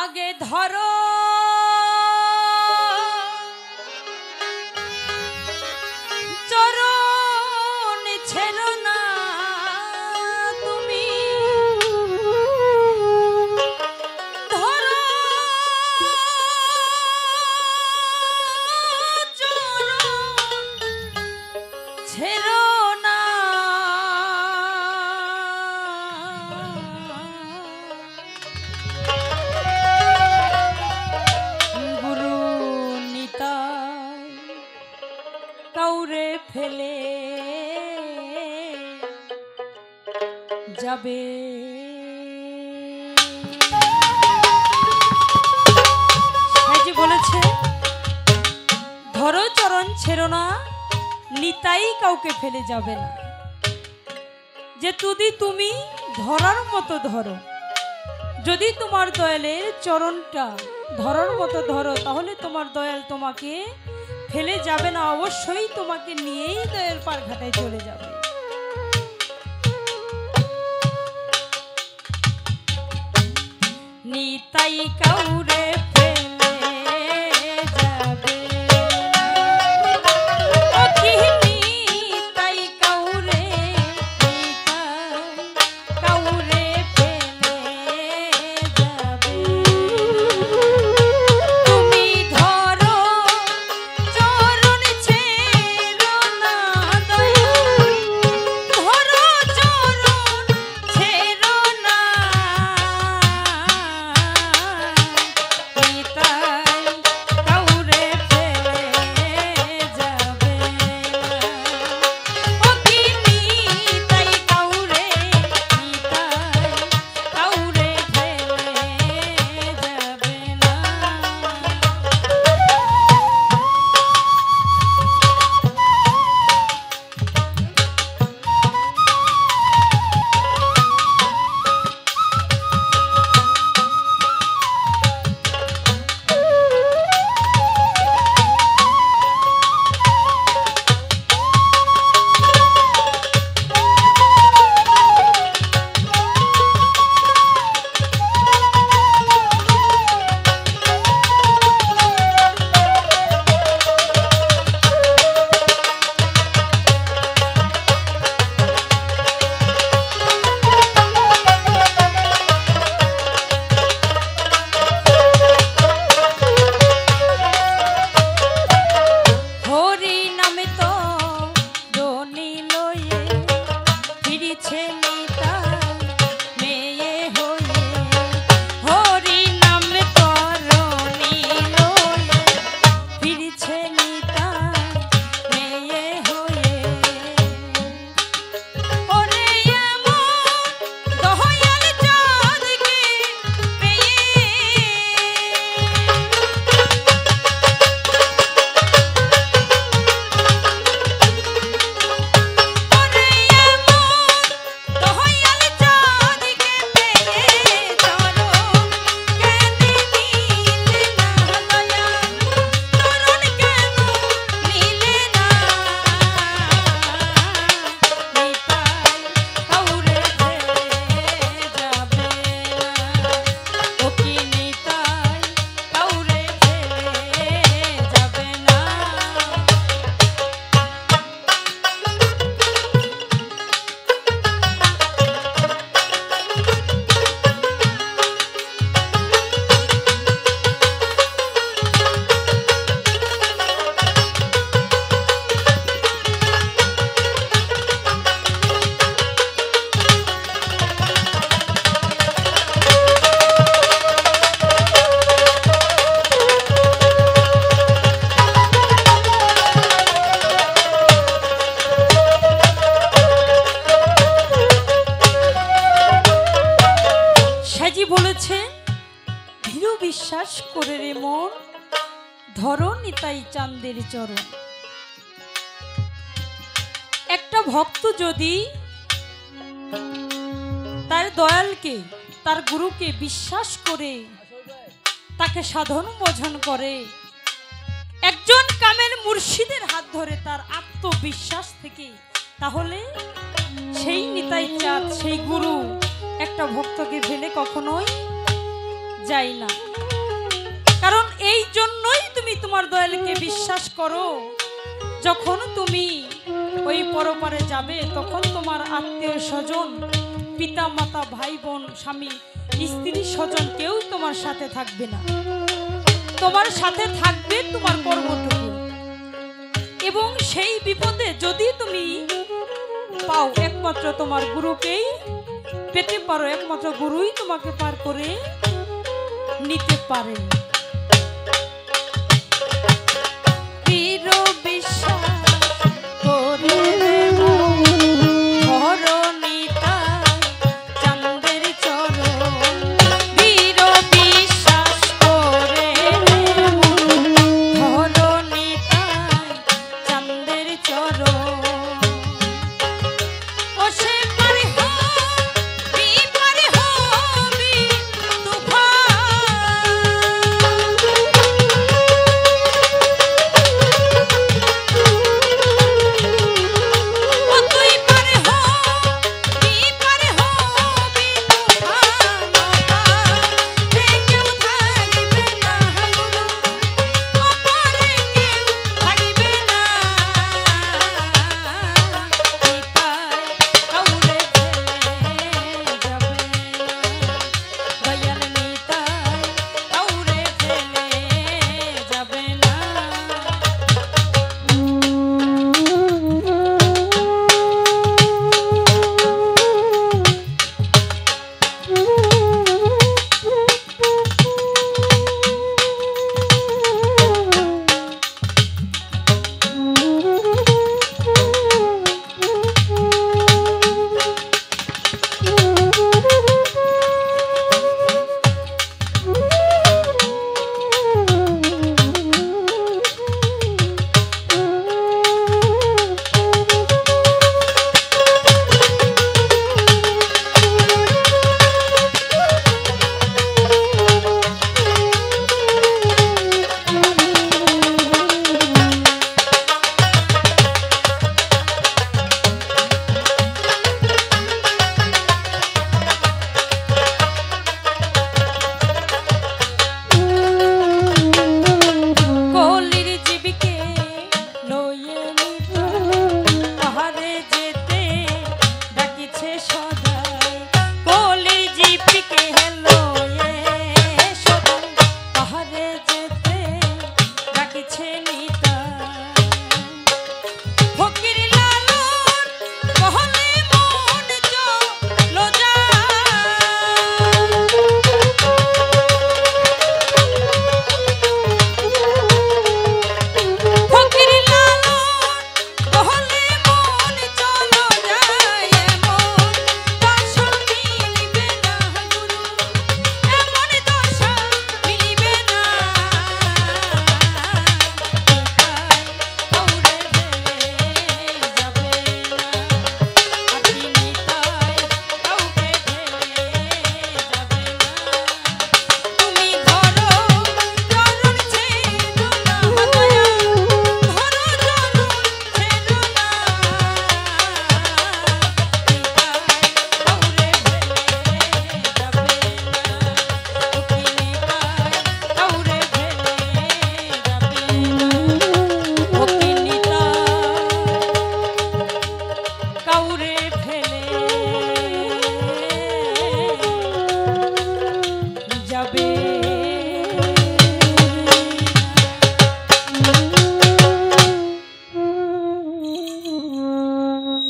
আগে ধরো চরণ ছেড়ো না তুমি ধরো চরণ ছেড়ো না গুরু নিতাই কাউরে ফেলে যাবে সাইজি বলেছে ধরো চরণ ছেড়ো না নিতাই কাউকে ফেলে যাবে না যে যদি তুমি ধরার মতো ধরো যদি তোমার দয়ালের চরণটা ধরার মতো ধরো তাহলে তোমার দয়াল তোমাকে ফেলে যাবে না অবশ্যই তোমাকে নিয়েই দয়াল পার ঘাটায় চলে যাবে নিতাই কাউরে ফেলে যাবে বিশ্বাস করে রে মন ধরো নিতাই চাঁদের চরণ একটা ভক্ত যদি তার দয়ালকে তার গুরুকে বিশ্বাস করে তাকে সাধন ভজন করে একজন কামেল মুর্শিদের হাত ধরে তার আত্মবিশ্বাস থেকে তাহলে সেই নিতাই চাঁদ সেই গুরু একটা ভক্তকে ফেলে কখনোই যায় না। কারণ এই জন্যই তুমি তোমার দয়ালকে বিশ্বাস করো, যখন তুমি ওই পরপারে যাবে তখন তোমার আত্মীয় স্বজন, পিতা মাতা, ভাই বোন, স্বামী স্ত্রী স্বজন কেউ তোমার সাথে থাকবে না। তোমার সাথে থাকবে তোমার কর্মটুকু। এবং সেই বিপদে যদি তুমি পাও, একমাত্র তোমার গুরুকেই পেতে পারো, একমাত্র গুরুই তোমাকে পার করে নিতে পারে। দৃঢ় বিশ্বাস করে